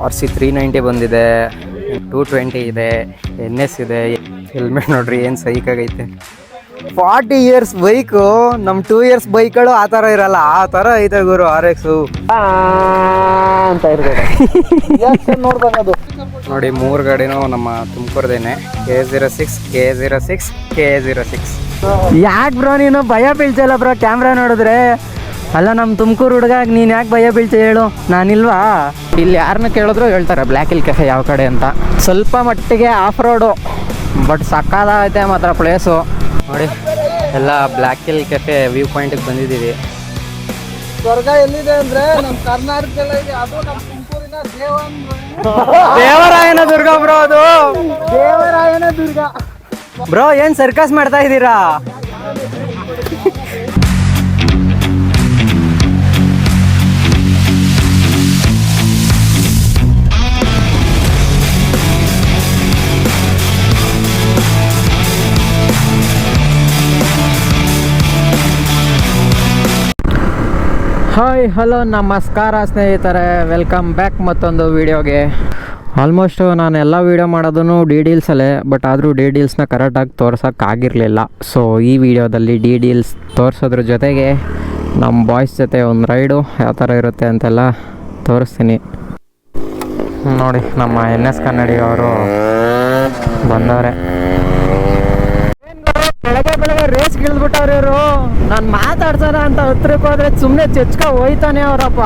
RC 390 ಬಂದಿದೆ, 220 ಇದೆ, NS ಇದೆ. ಹೆಲ್ಮೆಟ್ ನೋಡ್ರಿ ಏನು ಸೈಕಾಗೈತೆ. 40 years ಬೈಕು, ನಮ್ಮ 2 years ಬೈಕ್ಗಳು ಆ ಥರ ಇರಲ್ಲ, ಆ ಥರ ಐತೆ ಗುರು RX ಅಂತ ಇರ್ತದೆ. ನೋಡ್ಬೋದು ನೋಡಿ, 3 ಗಾಡಿನೂ ನಮ್ಮ ತುಮಕೂರ್ದೇನೆ. K06, K06, K06. ಯಾಕೆ ಬ್ರೋ ನೀನು ಭಯ ಬೀಳ್ತಿಲ್ಲ ಬ್ರೋ ಕ್ಯಾಮ್ರಾ ನೋಡಿದ್ರೆ? ಅಲ್ಲ, ನಮ್ಮ ತುಮಕೂರು ಹುಡುಗ ನೀನು ಯಾಕೆ ಭಯ ಬೀಳ್ತಿ ಹೇಳು? ನಾನಿಲ್ವಾ? ಇಲ್ಲಿ ಯಾರನ್ನ ಕೇಳಿದ್ರು ಹೇಳ್ತಾರೆ ಬ್ಲ್ಯಾಕ್ ಹಿಲ್ ಕೆಫೆ ಯಾವ ಕಡೆ ಅಂತ. ಸ್ವಲ್ಪ ಮಟ್ಟಿಗೆ ಆಫ್ ರೋಡು, ಬಟ್ ಸಕ್ಕದಾಗೈತೆ ಮಾತ್ರ ಪ್ಲೇಸು. ನೋಡಿ, ಎಲ್ಲ ಬ್ಲ್ಯಾಕ್ ಹಿಲ್ ಕೆಫೆ ವ್ಯೂ ಪಾಯಿಂಟಿಗೆ ಬಂದಿದ್ದೀವಿ. ಸ್ವರ್ಗ ಎಲ್ಲಿದೆ ಅಂದರೆ ನಮ್ಮ ಕರ್ನಾಟಕದಲ್ಲಿ ಇದೆ. ಅದು ನಮ್ಮ ತುಮಕೂರಿನ ದೇವರಾಯನ ದುರ್ಗ ಬ್ರೋ. ಅದು ದೇವರಾಯನ ದುರ್ಗ ಬ್ರೋ. ಏನು ಸರ್ಕಸ್ ಮಾಡ್ತಾ ಇದ್ದೀರಾ? ಹಾಯ್, ಹಲೋ, ನಮಸ್ಕಾರ ಸ್ನೇಹಿತರೆ. ವೆಲ್ಕಮ್ ಬ್ಯಾಕ್ ಮತ್ತೊಂದು ವೀಡಿಯೋಗೆ. ಆಲ್ಮೋಸ್ಟು ನಾನು ಎಲ್ಲ ವೀಡಿಯೋ ಮಾಡೋದೂ ಡೀಟೇಲ್ಸಲ್ಲೇ, ಬಟ್ ಆದರೂ ಡೀಟೇಲ್ಸ್ನ ಕರೆಕ್ಟಾಗಿ ತೋರ್ಸೋಕ್ಕಾಗಿರಲಿಲ್ಲ. ಸೊ ಈ ವಿಡಿಯೋದಲ್ಲಿ ಡೀಟೇಲ್ಸ್ ತೋರಿಸೋದ್ರ ಜೊತೆಗೆ ನಮ್ಮ ಬಾಯ್ಸ್ ಜೊತೆ ಒಂದು ರೈಡು ಯಾವ ಥರ ಇರುತ್ತೆ ಅಂತೆಲ್ಲ ತೋರಿಸ್ತೀನಿ. ನೋಡಿ, ನಮ್ಮ NS ಕನ್ನಡಿ ಅವರು ಬಂದವ್ರೆ. ಬೆಳಗ್ಗೆ ರೇಸ್ ಗಿಳಿದ್ಬಿಟ್ಟವ್ರು ಇವರು. ನಾನು ಮಾತಾಡ್ಸೋಣ ಅಂತ ಹತ್ರಕ್ಕೆ ಹೋದ್ರೆ ಸುಮ್ಮನೆ ಚೆಚ್ಕ ಹೋಯ್ತಾನೆ ಅವರಪ್ಪ.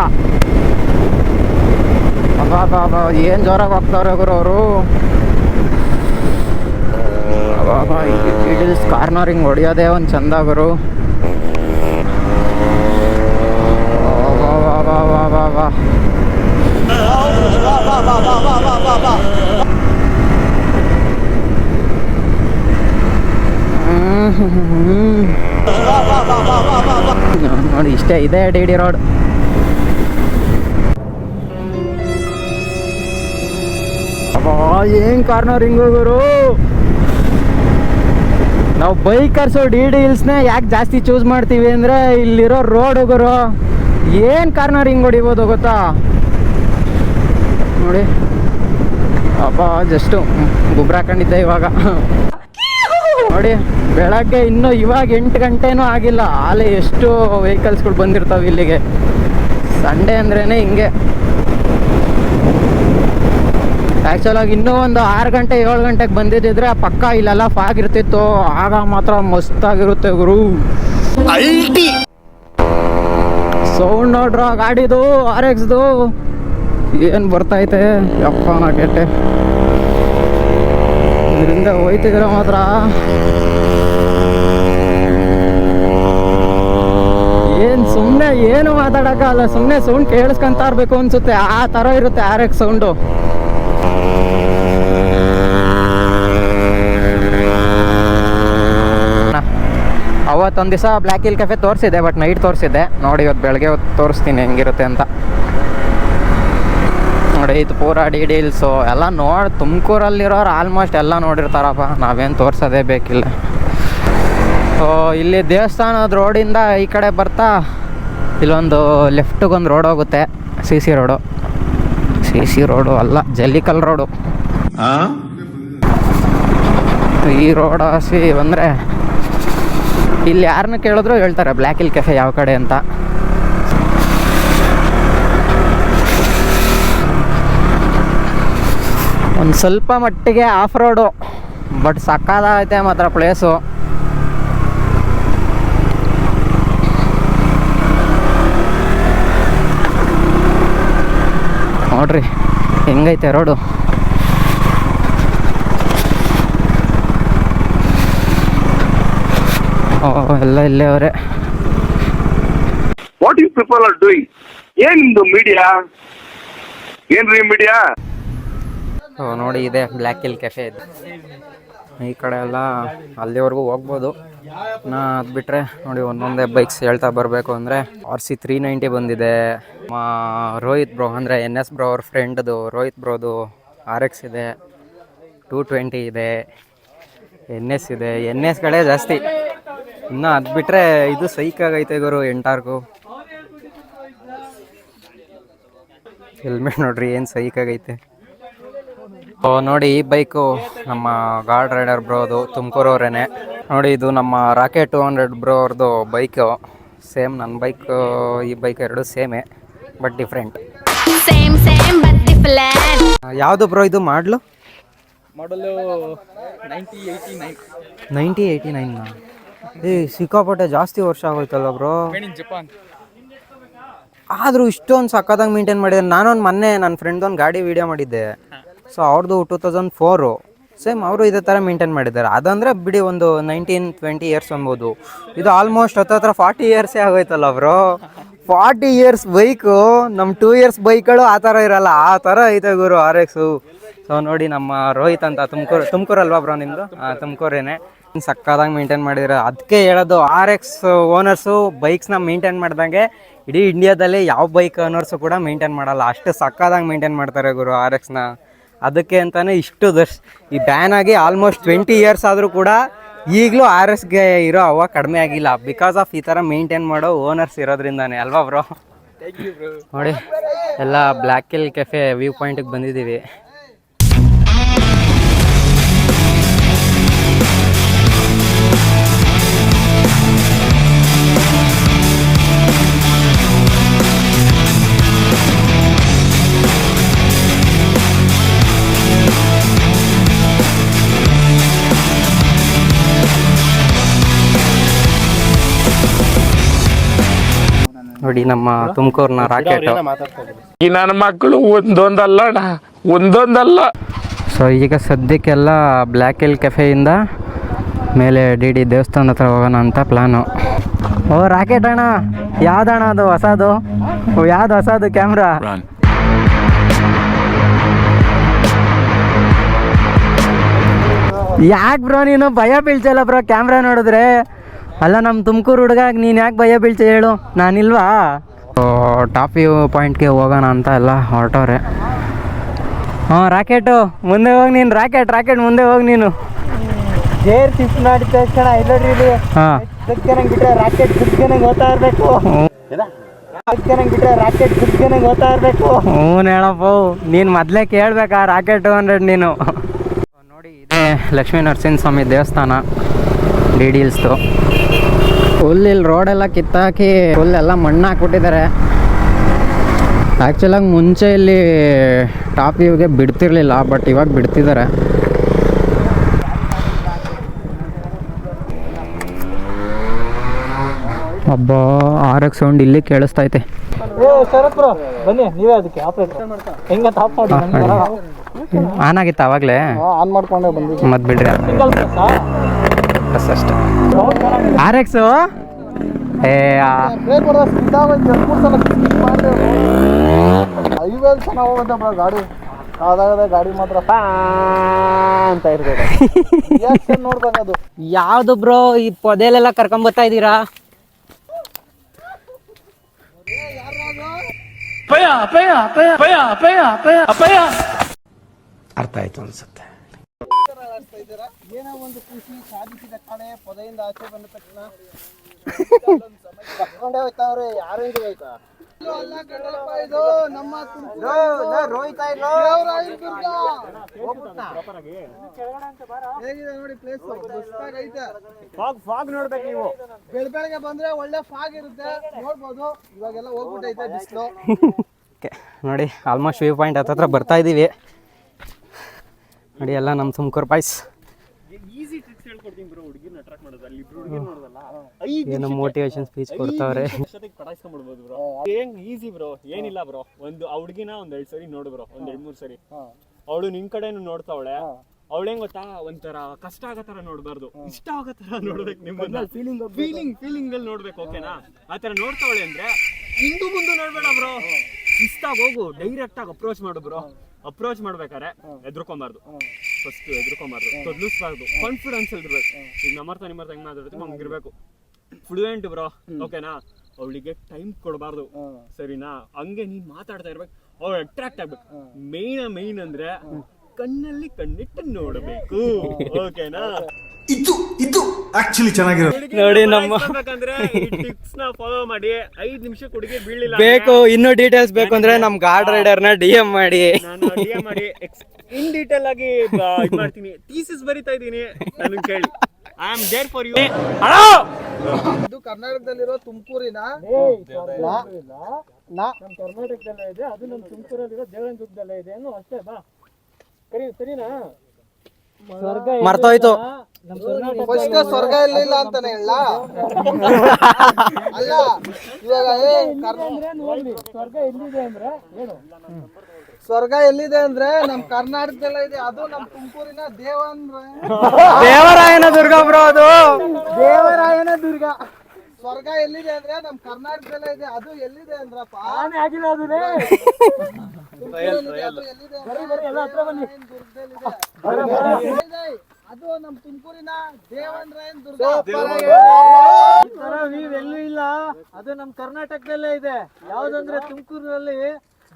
ಅಬ್ಬಾ, ಏನು ಜೋರಾಗಿ ಹೋಗ್ತಾವ್ರೆ ಗುರು ಅವರು. ಅಬ್ಬಾ, ಡೀಟೇಲ್ಸ್ ಕಾರ್ನರಿಂಗ್ ಹೊಡಿಯೋದೇ ಒಂದು ಚಂದ ಗುರು. ನೋಡಿ, ಇಷ್ಟೇ ಇದೆ DD ರೋಡ್. ಏನು ಕಾರ್ನರಿಂಗು ಗುರು. ನಾವು ಬೈಕರ್ಸು DD ಹಿಲ್ಸ್ನೇ ಯಾಕೆ ಜಾಸ್ತಿ ಚೂಸ್ ಮಾಡ್ತೀವಿ ಅಂದರೆ ಇಲ್ಲಿರೋ ರೋಡು ಗುರು. ಏನು ಕಾರ್ನರಿಂಗ್ ಹೊಡಿಬೋದು ಗೊತ್ತಾ? ನೋಡಿ ಅಪ್ಪ, ಜಸ್ಟು ಗುಬ್ರ ಹಾಕೊಂಡಿದ್ದೆ ಇವಾಗ. ನೋಡಿ, ಬೆಳಗ್ಗೆ ಇನ್ನೂ ಇವಾಗ 8 ಗಂಟೆನೂ ಆಗಿಲ್ಲ, ಅಲ್ಲಿ ಎಷ್ಟು ವೆಹಿಕಲ್ಸ್ಗಳು ಬಂದಿರ್ತಾವೆ ಇಲ್ಲಿಗೆ. ಸಂಡೇ ಅಂದ್ರೇ ಹಿಂಗೆ. ಆ್ಯಕ್ಚುಲಾಗಿ ಇನ್ನೂ ಒಂದು 6 ಗಂಟೆ 7 ಗಂಟೆಗೆ ಬಂದಿದ್ದಿದ್ರೆ ಪಕ್ಕ ಇಲ್ಲೆಲ್ಲ ಫಾಗ್ ಇರ್ತಿತ್ತು. ಆಗ ಮಾತ್ರ ಮಸ್ತಾಗಿರುತ್ತೆ ಗುರು. ಸೌಂಡ್ ನೋಡ್ರ ಗಾಡಿದು, RXದು ಏನು ಬರ್ತೈತೆ ಯಪ್ಪ. ನಾ ಕೆಟ್ಟೆ ಇದರಿಂದ ಹೋಯ್ತಿದ್ರೆ ಮಾತ್ರ ಸುಮ್ಮನೆ ಏನು ಮಾತಾಡೋಕ್ಕಲ್ಲ, ಸುಮ್ಮನೆ ಸೌಂಡ್ ಕೇಳಿಸ್ಕೊಂತ ಇರಬೇಕು ಅನ್ಸುತ್ತೆ. ಆ ಥರ ಇರುತ್ತೆ RX ಸೌಂಡು. ಅವತ್ತೊಂದು ದಿವಸ ಬ್ಲ್ಯಾಕ್ ಹಿಲ್ ಕೆಫೆ ತೋರಿಸಿದ್ದೆ, ಬಟ್ ನೈಟ್ ತೋರಿಸಿದ್ದೆ. ನೋಡಿ, ಇವತ್ತು ಬೆಳಗ್ಗೆ ತೋರಿಸ್ತೀನಿ ಹೆಂಗಿರುತ್ತೆ ಅಂತ. ನೋಡಿ, ಇದು ಪೂರಾ ಡೀಟೇಲ್ಸು ಎಲ್ಲ ತುಮಕೂರಲ್ಲಿರೋರು ಆಲ್ಮೋಸ್ಟ್ ಎಲ್ಲ ನೋಡಿರ್ತಾರಪ್ಪ, ನಾವೇನು ತೋರಿಸೋದೇ ಬೇಕಿಲ್ಲ. ಸೊ ಇಲ್ಲಿ ದೇವಸ್ಥಾನದ ರೋಡಿಂದ ಈ ಕಡೆ ಬರ್ತಾ ಇಲ್ಲೊಂದು ಲೆಫ್ಟಿಗೊಂದು ರೋಡ್ ಹೋಗುತ್ತೆ. CC road. CC ರೋಡು ಅಲ್ಲ, ಜಲ್ಲಿಕಲ್ ರೋಡು. ಈ ರೋಡ್ ಹಸಿ ಬಂದರೆ ಇಲ್ಲಿ ಯಾರನ್ನ ಕೇಳಿದ್ರು ಹೇಳ್ತಾರೆ ಬ್ಲ್ಯಾಕ್ ಹಿಲ್ ಕೆಫೆ ಯಾವ ಕಡೆ ಅಂತ. ಒಂದು ಸ್ವಲ್ಪ ಮಟ್ಟಿಗೆ ಆಫ್ ರೋಡು, ಬಟ್ ಸಕ್ಕದಾಗೈತೆ ಮಾತ್ರ ಪ್ಲೇಸು. ನೋಡ್ರಿ ಹೆಂಗೈತೆ ರೋಡು. ಎಲ್ಲ ಇಲ್ಲೇ ಅವರೇ. What you people are doing? ಏನಿದು ಮೀಡಿಯಾ? ಏನ್ರಿ ಮೀಡಿಯಾ? ನೋಡಿ, ಇದೆ ಬ್ಲ್ಯಾಕ್ ಹಿಲ್ ಕೆಫೆ. ಈ ಕಡೆ ಎಲ್ಲ ಅಲ್ಲಿವರೆಗೂ ಹೋಗ್ಬೋದು. ಅದು ಬಿಟ್ಟರೆ ನೋಡಿ, ಒಂದೊಂದೇ ಬೈಕ್ಸ್ ಹೇಳ್ತಾ ಬರಬೇಕು ಅಂದರೆ RC 390 ಬಂದಿದೆ. ರೋಹಿತ್ ಬ್ರೋ ಅಂದರೆ NS ಬ್ರೋ ಅವ್ರ ಫ್ರೆಂಡ್ದು, ರೋಹಿತ್ ಬ್ರೋದು RX ಇದೆ, 220 ಇದೆ, NS ಇದೆ. NSಗಳೇ ಜಾಸ್ತಿ. ಇನ್ನು ಅದು ಬಿಟ್ಟರೆ ಇದು ಸೈಕಾಗೈತೆ ಗುರು, ಎಂಟಾರ್ಕು. ಹೆಲ್ಮೆಟ್ ನೋಡ್ರಿ ಏನು ಸೈಕಾಗೈತೆ. ನೋಡಿ ಈ ಬೈಕು ನಮ್ಮ ಗಾರ್ಡ್ ರೈಡರ್ ಬ್ರೋ, ಅದು ತುಮಕೂರವ್ರೇನೆ ನೋಡಿ. ಇದು ನಮ್ಮ ರಾಕೆಟ್ 200 ಬ್ರೋ ಅವ್ರದ್ದು ಬೈಕು. ಸೇಮ್ ನನ್ನ ಬೈಕ್ ಈ ಬೈಕ್ ಎರಡು ಸೇಮೇ ಬಟ್ ಡಿಫ್ರೆಂಟ್. ಯಾವುದು ಬ್ರೋ ಇದು ಮಾಡಲು? ಮಾಡಲು 9089. ಏ ಸಿಕ್ಕಾಪಟ್ಟೆ ಜಾಸ್ತಿ ವರ್ಷ ಆಗೋಯ್ತಲ್ಲ ಬ್ರೋ. ಜಪಾನ್. ಆದರೂ ಇಷ್ಟೊಂದು ಸಕ್ಕತ್ತಾಗಿ ಮೇಂಟೈನ್ ಮಾಡಿದ್ದಾರೆ. ನಾನೊಂದು ಮೊನ್ನೆ ನನ್ನ ಫ್ರೆಂಡ್ದೊಂದು ಗಾಡಿ ವೀಡಿಯೋ ಮಾಡಿದ್ದೆ. ಸೊ ಅವ್ರದ್ದು 2004 ಸೇಮ್ ಅವರು ಇದೇ ಥರ ಮೇಂಟೈನ್ ಮಾಡಿದ್ದಾರೆ. ಅದಂದರೆ ಬಿಡಿ ಒಂದು 19-20 ಇಯರ್ಸ್ ಅನ್ಬೋದು. ಇದು ಆಲ್ಮೋಸ್ಟ್ ಹತ್ರ 40 ಇಯರ್ಸೇ ಆಗೋಯ್ತಲ್ಲ ಬ್ರೋ. 40 years bike. ನಮ್ಮ 2 ಇಯರ್ಸ್ ಬೈಕ್ಗಳು ಆ ಥರ ಇರಲ್ಲ, ಆ ಥರ ಐತೆ ಗುರು RX. ಸೊ ನೋಡಿ ನಮ್ಮ ರೋಹಿತ್ ಅಂತ, ತುಮಕೂರಲ್ವಾ ಬ್ರೋ ನಿಮ್ಮದು? ತುಮಕೂರೇನೆ. ಸಕ್ಕತ್ತಾಗಿ ಮೇಂಟೈನ್ ಮಾಡಿದ್ರೆ. ಅದಕ್ಕೆ ಹೇಳೋದು RX ಓನರ್ಸು ಬೈಕ್ಸ್ನ ಮೇಂಟೈನ್ ಮಾಡ್ದಂಗೆ ಇಡೀ ಇಂಡಿಯಾದಲ್ಲಿ ಯಾವ ಬೈಕ್ ಓನರ್ಸು ಕೂಡ ಮೇಂಟೈನ್ ಮಾಡಲ್ಲ. ಅಷ್ಟು ಸಕ್ಕತ್ತಾಗಿ ಮೇಂಟೈನ್ ಮಾಡ್ತಾರೆ ಗುರು RXನ. ಅದಕ್ಕೆ ಅಂತಲೇ ಇಷ್ಟು ಈ ಬ್ಯಾನ್ ಆಗಿ ಆಲ್ಮೋಸ್ಟ್ 20 ಇಯರ್ಸ್ ಆದರೂ ಕೂಡ ಈಗಲೂ RXಗೆ ಇರೋ ಹವಾ ಕಡಿಮೆ ಆಗಿಲ್ಲ. ಬಿಕಾಸ್ ಆಫ್ ಈ ಥರ ಮೇಂಟೈನ್ ಮಾಡೋ ಓನರ್ಸ್ ಇರೋದ್ರಿಂದಾನೆ ಅಲ್ವಾ ಬ್ರೋ? ನೋಡಿ ಎಲ್ಲ ಬ್ಲ್ಯಾಕ್ ಹಿಲ್ ಕೆಫೆ ವ್ಯೂ ಪಾಯಿಂಟಿಗೆ ಬಂದಿದ್ದೀವಿ. ನೋಡಿ ನಮ್ಮ ತುಮಕೂರಿನ ರಾಕೆಟ್. ಈ ನನ್ನ ಮಕ್ಕಳು ಒಂದೊಂದಲ್ಲ. ಸೊ ಈಗ ಸದ್ಯಕ್ಕೆಲ್ಲ ಬ್ಲ್ಯಾಕ್ ಹಿಲ್ ಕೆಫೆಯಿಂದ ಮೇಲೆ DD ದೇವಸ್ಥಾನ ಹತ್ರ ಹೋಗೋಣ ಅಂತ ಪ್ಲಾನು. ಓ ರಾಕೆಟ್ ಅಣ್ಣ, ಯಾವ್ದಣ್ಣ ಅದು ಹೊಸದು? ಯಾವ್ದು ಹೊಸದು ಕ್ಯಾಮ್ರಾ? ಯಾಕೆ ಬ್ರೋ ನೀನು ಭಯ ಬೀಳ್ಸಲ್ಲ ಬ್ರೋ ಕ್ಯಾಮ್ರಾ ನೋಡಿದ್ರೆ? ಅಲ್ಲ ನಮ್ಮ ತುಮಕೂರು ಹುಡುಗ ನೀನು ಯಾಕೆ ಭಯ ಬೀಳ್ತಿ ಹೇಳು? ನಾನಿಲ್ವಾ? ಟಾಪ್ ವ್ಯೂ ಪಾಯಿಂಟ್ಗೆ ಹೋಗೋಣ ಅಂತ ಎಲ್ಲ ಹೊರಟವ್ರೆ. ರಾಕೆಟು ಮುಂದೆ ಹೋಗಿ ನೀನು. ರಾಕೆಟ್ ಮುಂದೆ ಹೋಗಿ ನೀನು. ಗೇರ್ ಶಿಫ್ಟ್ ಮಾಡಿ ತಕ್ಷಣ ಇಲ್ಲೋಡ್ರಿ ಇಲ್ಲಿ. ಬಿಟ್ರೆ ರಾಕೆಟ್ ಬಿಟ್ಕೊಂಡಂಗೆ ಹೋಗ್ತಾ ಇರಬೇಕು. ಹ್ಞೂ ಹೇಳಪ್ಪ, ನೀನು ಮೊದಲೇ ಕೇಳ್ಬೇಕಾ ರಾಕೆಟ್ 200 ನೀನು. ನೋಡಿ ಇದೇ ಲಕ್ಷ್ಮೀ ನರಸಿಂಹಸ್ವಾಮಿ ದೇವಸ್ಥಾನ DD ಹಿಲ್ಸ್ದು. ಫುಲ್ ಇಲ್ಲಿ ರೋಡೆಲ್ಲ ಕಿತ್ತಾಕಿ ಫುಲ್ ಎಲ್ಲ ಮಣ್ಣು ಹಾಕ್ಬಿಟ್ಟಿದ್ದಾರೆ. ಆ್ಯಕ್ಚುಲಾಗಿ ಮುಂಚೆ ಇಲ್ಲಿ ಟಾಪ್ ವ್ಯೂಗೆ ಬಿಡ್ತಿರ್ಲಿಲ್ಲ, ಬಟ್ ಇವಾಗ ಬಿಡ್ತಿದ್ದಾರೆ. ಒಬ್ಬ RX ಸೌಂಡ್ ಇಲ್ಲಿ ಕೇಳಿಸ್ತೈತೆ. ಬನ್ನಿ ನೀವೇ ಅದಕ್ಕೆ ಹೆಂಗೆ ಟಾಪ್ ಮಾಡಿ ಆನ್ ಆಗಿತ್ತು ಆವಾಗಲೇ? ಆನ್ ಮಾಡ್ಕೊಂಡೆ ಬಂದಿದ್ದೆ. ಮತ್ತೆ ಬಿಡ್ರಿ ಅಷ್ಟೇ. RX ಹೈವೇ ಚೆನ್ನಾಗಿ ಹೋಗುತ್ತೆ ಬ್ರೋ ಗಾಡಿ. ಅದಾಗದೆ ಗಾಡಿ ಮಾತ್ರ ಅಂತ ಇರ್ತದೆ. ನೋಡ್ಬೇಕದು ಯಾವ್ದು ಬ್ರೋ ಈ ಪೊದೆಲೆಲ್ಲ ಕರ್ಕೊಂಬತ್ತಾ ಇದ್ದೀರಾ? ಅರ್ಥ ಆಯ್ತು ಅನ್ಸುತ್ತೆ. ಏನೋ ಒಂದು ಖುಷಿ ಸಾಧಿಸಿದ ಕಣೆ ಪೊದೆಯಿಂದ ಆಚೆ ಬಂದ ತಕ್ಷಣ ಕರ್ಕೊಂಡೇ ಹೋಯ್ತಾವ್ರೆ. ಯಾರು ಹೋಯ್ತಾ? ಇದು ನಮ್ಮ ಹೇಗಿದೆ ನೋಡಿ ಪ್ಲೇಸ್. ಫಾಗ್ ನೋಡ್ಬೇಕು ನೀವು. ಬೆಳಗ್ಗೆ ಬಂದ್ರೆ ಒಳ್ಳೆ ಫಾಗ್ ಇರುತ್ತೆ, ನೋಡ್ಬೋದು. ಇವಾಗೆಲ್ಲ ಹೋಗ್ಬಿಟ್ಟೈತೆ ಬಿಸಿಲು. ನೋಡಿ ಆಲ್ಮೋಸ್ಟ್ ವ್ಯೂ ಪಾಯಿಂಟ್ ಹತ್ರ ಬರ್ತಾ ಇದ್ದೀವಿ. ನೋಡಿ ಎಲ್ಲ ನಮ್ಮ ತುಮಕೂರು ಬಾಯ್ಸ್ ಏನೋ ಮೋಟಿವೇಶನ್ ಸ್ಪೀಚ್ ಕೊಡ್ತಾವ್ರೆ. ಈಸಿ ಬ್ರೋ, ಏನಿಲ್ಲ ಬ್ರೋ. ಒಂದು ಆ ಹುಡುಗಿನ ಒಂದ್ 2 ಸರಿ ನೋಡು ಬ್ರೋ, ಒಂದ್ 2-3 ಸರಿ. ಅವಳು ನಿನ್ ಕಡೆನು ನೋಡ್ತಾವಳೆ. ಅವಳೇಂಗ್ ಗೊತ್ತಾ, ಒಂಥರ ಕಷ್ಟ ಆಗೋ ತರ ನೋಡ್ಬಾರ್ದು, ಇಷ್ಟ ಆಗೋ ತರ ನೋಡ್ಬೇಕು. ನಿಮ್ಮನ್ನ ಫೀಲಿಂಗ್ ಅಲ್ಲಿ ನೋಡ್ಬೇಕು, ಓಕೆನಾ? ಆತರ ನೋಡ್ತಾವಳೆ ಅಂದ್ರೆ ಹಿಂದೂ ಮುಂದೆ ನೋಡ್ಬೇಡ ಬ್ರೋ. ಇಷ್ಟಾಗಿ ಹೋಗು, ಡೈರೆಕ್ಟ್ ಆಗಿ ಅಪ್ರೋಚ್ ಮಾಡು ಬ್ರೋ. ಅಪ್ರೋಚ್ ಮಾಡ್ಬೇಕಾರೆ ಎದ್ರುಕೊಂಬಾರ್ದು, ಫಸ್ಟ್ ಎದ್ರುಕೊಂಬಾರ್ದು, ತೊದ್ಲಿಸ್ಬಾರ್ದು, ಕಾನ್ಫಿಡೆನ್ಸ್ ಇರ್ಬೇಕು. ಈಗ ನಮ್ಮರ್ಥ ಹೆಂಗ್ ಮಾತಾಡ್ತೀವಿ ಹಂಗಿರ್ಬೇಕು. ಫ್ಲೂಯೆಂಟ್ ಬ್ರೋ, ಓಕೆನಾ? ಅವಳಿಗೆ ಟೈಮ್ ಕೊಡಬಾರ್ದು, ಸರಿನಾ? ಹಂಗೆ ನೀನ್ ಮಾತಾಡ್ತಾ ಇರ್ಬೇಕು, ಅವ್ಳು ಅಟ್ರಾಕ್ಟ್ ಆಗ್ಬೇಕು. ಮೇನ್ ಅಂದ್ರೆ ಕಣ್ಣಲ್ಲಿ ಕಣ್ಣಿಟ್ಟು ನೋಡಬೇಕು, ಓಕೆನಾ? ಇದು ಆಕ್ಚುಲಿ ಚೆನ್ನಾಗಿರೋದು. ನೋಡಿ ನಮ್ಮ ಬೇಕಂದ್ರೆ ಟಿಪ್ಸ್ ನ ಫಾಲೋ ಮಾಡಿ 5 ನಿಮಿಷಕ್ಕೆ ಹುಡುಗಿ ಬೀಳಿಲ್ಲ ಬೇಕು ಇನ್ನೂ ಡೀಟೇಲ್ಸ್ ಬೇಕು ಅಂದ್ರೆ ನಮ್ ಗಾರ್ಡ್ ರೈಡರ್ ನ DM ಮಾಡಿ. ನಾನು DM ಮಾಡಿ ಇನ್ ಡೀಟೇಲ್ ಆಗಿ ಇದ್ ಮಾಡ್ತೀನಿ. ಥೀಸಿಸ್ ಬರಿತಾ ಇದೀನಿ, ನನಗೆ ಕೇಳಿ. I am there for you. ಇದು ಕರ್ನಾಟಕದಲ್ಲಿರೋ ತುಮಕೂರಿನ ನಮ್ಮ ಕರ್ನಾಟಕದಲ್ಲೇ ಇದೆ, ಅದು ನಮ್ಮ ತುಮಕೂರಲ್ಲಿರೋ ದೇವರಾಯನದುರ್ಗದಲ್ಲೇ ಇದೆ ಅನ್ನೋ ಅಷ್ಟೇ. ಬಾ ಸರಿನಾ? ಮರ್ತೋಯ್ತು. ಫಸ್ಟ್ ಸ್ವರ್ಗ ಎಲ್ಲಿಲ್ಲ ಅಂತಾನೆ ಹೇಳ. ಅಲ್ಲ ಇವಾಗ ಸ್ವರ್ಗ ಎಲ್ಲಿದೆ ಅಂದ್ರೆ ಏನು? ಸ್ವರ್ಗ ಎಲ್ಲಿದೆ ಅಂದ್ರೆ ನಮ್ ಕರ್ನಾಟಕದಲ್ಲ ಇದೆ, ಅದು ನಮ್ ತುಮಕೂರಿನ ದೇವರಾಯನ ದುರ್ಗ ಬ್ರೋ, ಅದು ದೇವರಾಯನ ದುರ್ಗ. ಸ್ವರ್ಗ ಎಲ್ಲಿದೆ ಅಂದ್ರೆ ನಮ್ ಕರ್ನಾಟಕದಲ್ಲ ಇದೆ, ಅದು ಎಲ್ಲಿದೆ ಅಂದ್ರಪ್ಪ ಆಗಿಲ್ಲ ಅದು ಅದು ನಮ್ ತುಮಕೂರಿನ ದೇವರಾಯನ ದುರ್ಗ. ಎಲ್ಲೂ ಇಲ್ಲ, ಅದು ನಮ್ ಕರ್ನಾಟಕದಲ್ಲೇ ಇದೆ. ಯಾವ್ದಂದ್ರೆ ತುಮಕೂರಿನಲ್ಲಿ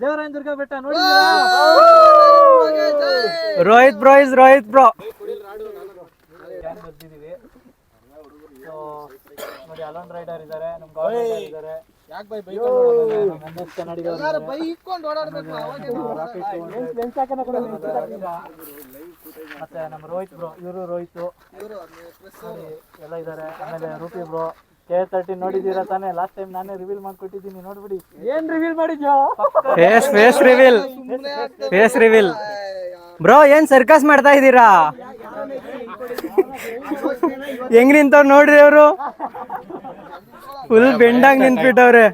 ದೇವರಾಯನ ದುರ್ಗ ಬೆಟ್ಟ ನೋಡಿ. Rohit bro is Rohit bro. ನೋಡಿ ಅಲೋನ್ ರೈಡರ್ ಇದಾರೆ, ನಮ್ ಗಾರ್ಡ್ ರೈಡರ್ ಇದಾರೆ. ಯಾಕೆ ಬೈ ಬೈಕ್ ಇಕ್ಕೊಂಡು ಓಡಾಡ್ಬೇಕು ಮತ್ತೆ ನಮ್ಮ ರೋಹಿತ್ ಬ್ರೋ, ಇವರು ರೋಹಿತ್ ಎಲ್ಲ ಇದಾರೆ. ಆಮೇಲೆ ರೂಪಿ ಬ್ರೋ, K13 ನೋಡಿದೀರಾ ತಾನೇ? ಲಾಸ್ಟ್ ಟೈಮ್ ನಾನೇ ರಿವೀಲ್ ಮಾಡ್ಕೊಟ್ಟಿದ್ದೀನಿ, ನೋಡ್ಬಿಡಿ. ಏನ್ ರಿವೀಲ್ ಮಾಡಿದ್ಯೋ? Face reveal bro. ಏನ್ ಸರ್ಕಸ್ ಮಾಡ್ತಾ ಇದ್ದೀರಾ? ಹೆಂಗ್ ನಿಂತವ್ರು ನೋಡ್ರಿ, ಅವರು ಫುಲ್ ಬೆಂಡಾಗಿ ನಿಂತ್ಬಿಟ್ಟವ್ರೆ.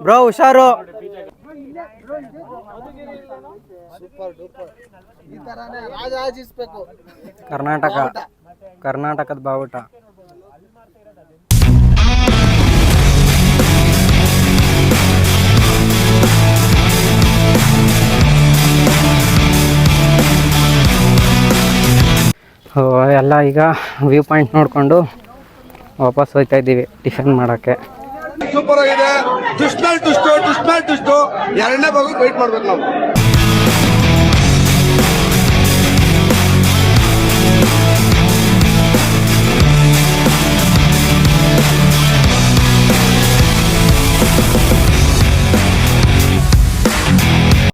ಬ್ರೋ ಹುಷಾರು. Super duper. ಈ ತರಾನೇ ರಾಜಿಸ್ಬೇಕು ಕರ್ನಾಟಕದ ಬಾವುಟ. ಎಲ್ಲ ಈಗ ವ್ಯೂ ಪಾಯಿಂಟ್ ನೋಡಿಕೊಂಡು ವಾಪಸ್ ಹೋಗ್ತಾ ಇದ್ದೀವಿ ಟಿಫನ್ ಮಾಡೋಕ್ಕೆ. ಸೂಪರ್ ಆಗಿದೆ. ಟುಷ್ಟು ಎರಡನೇ ಭಾಗ ವೇಟ್ ಮಾಡ್ಬೇಕು ನಾವು.